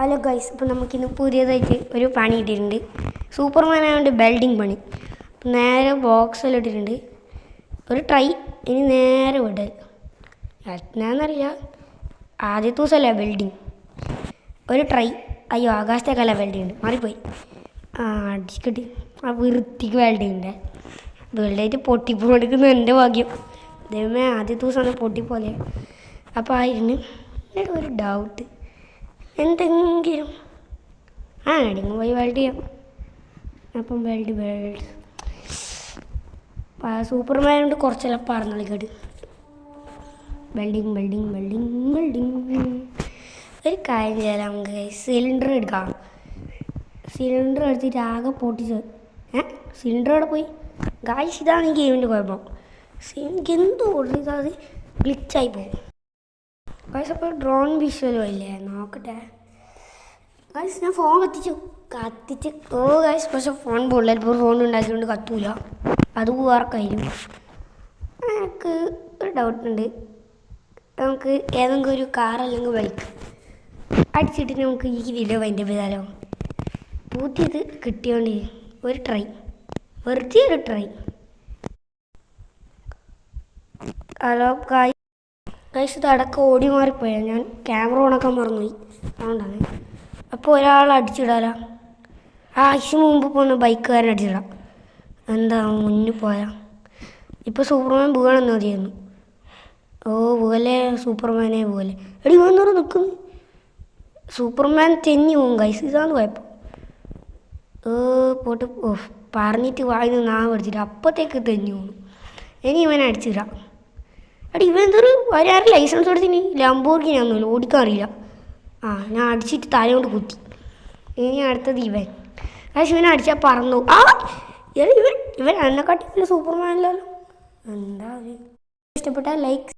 Hello guys, അപ്പോൾ നമുക്കിന്ന് പുതിയതായിട്ട് ഒരു പണി ഇട്ടിട്ടുണ്ട്. സൂപ്പർമാൻ ആയതുകൊണ്ട് ബിൽഡിംഗ് പണി. നേരെ ബോക്സെല്ലാം ഇട്ടിട്ടുണ്ട്. ഒരു ട്രൈ, ഇനി നേരെ വിടൽ. എന്നാന്നറിയില്ല, ആദ്യത്തെ ദിവസമല്ലേ ബിൽഡിങ്. ഒരു ട്രൈ. അയ്യോ, ആകാശത്തേക്കല്ല വെൽഡിങ് ഉണ്ട്, മാറിപ്പോയി. അടിച്ചിട്ട് ആ വൃത്തിക്ക് വെൽഡിങ്ങിൻ്റെ വെൽഡായിട്ട് പൊട്ടിപ്പോടുക്കുന്ന എൻ്റെ ഭാഗ്യം. ദൈവമേ, ആദ്യത്തെ ദിവസമാണ് പൊട്ടിപ്പോലെ. അപ്പോൾ ആയിരുന്നു എന്നിട്ട് ഒരു ഡൗട്ട്, എന്തെങ്കിലും അടിങ്ങ് പോയി വെൽഡ് ചെയ്യാം. അപ്പം വെൽഡ് സൂപ്പർമാൻ കൊണ്ട് കുറച്ചെല്ലാം പറഞ്ഞളിക്കട്ട്. വെൽഡിങ് ഒരു കാര്യം ചെയ്യാം, നമുക്ക് സിലിണ്ടർ എടുക്കാം. സിലിണ്ടർ എടുത്തിട്ട് ആകെ പൊട്ടിച്ച് സിലിണ്ടർ അവിടെ പോയി. ഗായ്സ്, ഇതാണ് ഈ ഗെയിമിൻ്റെ കുഴപ്പം. എനിക്ക് എന്തോ ഓടിയത് അത് ഗ്ലിച്ചായി പോകും. ഗായ്സ്, അപ്പോൾ ഡ്രോൺ വിഷ്വലും ഇല്ലേ, നോക്കട്ടെ. ഗായ്സ്, ഞാൻ ഫോൺ കത്തിച്ചു. ഗായ്സ്, പക്ഷേ ഫോൺ ബുള്ളറ്റ് പ്രൂഫ് ഫോൺ ഉണ്ടാക്കിക്കൊണ്ട് കത്തൂല. അത് വേറെ കാര്യം. എനിക്ക് ഒരു ഡൗട്ടുണ്ട്. നമുക്ക് ഏതെങ്കിലും ഒരു കാർ അല്ലെങ്കിൽ ബൈക്ക് അടിച്ചിട്ട് നമുക്ക് ഈ വീഡിയോ അതിൻ്റെ ചെയ്താലോ? പുതിയത് കിട്ടിയോണ്ട് ഒരു ട്രൈ, വെറുതെ ഒരു ട്രൈ. ഹലോ ഗായ്സ്, ഇത് അടക്കം ഓടി മാറിപ്പോയാൽ ഞാൻ ക്യാമറ ഓണാക്കാൻ മറന്നുപോയി, അതുകൊണ്ടാണ്. അപ്പോൾ ഒരാൾ അടിച്ചിടാലോ. ആഴ്ച മുമ്പ് പോകുന്ന ബൈക്കുകാരൻ അടിച്ചിടാം. എന്താ മുന്നിൽ പോയാൽ ഇപ്പോൾ സൂപ്പർമാൻ വീണെന്ന് മതിയായിരുന്നു. പോലെ സൂപ്പർമാനെ പോലെ എടി വന്നോറ് നിൽക്കുന്നു. സൂപ്പർമാൻ തെന്നി പോകും ഗൈസ്, ഇതാണ് കുഴപ്പം. പോട്ട് പറഞ്ഞിട്ട് വായിന്ന് നാ പഠിച്ചിട്ട് അപ്പത്തേക്ക് തെന്നി പോകുന്നു. ഇനി ഇവനെ അടിച്ചിടാം. അടി ഇവൻ എന്തൊരു ഒരാറ് ലൈസൻസ് എടുത്തിന് ലംബോർഗിനിയൊന്നുമില്ല, ഓടിക്കാൻ അറിയില്ല. ഞാൻ അടിച്ചിട്ട് തലയോണ്ട് കുത്തി. ഇനി അടുത്തത് ഇവൻ. പക്ഷെ ഇവനെ അടിച്ചാൽ പറന്നു. ഇവൻ എന്നെക്കാട്ടി വലിയ സൂപ്പർമാനല്ലോ. എന്താ ഇഷ്ടപ്പെട്ടാൽ ലൈക്ക്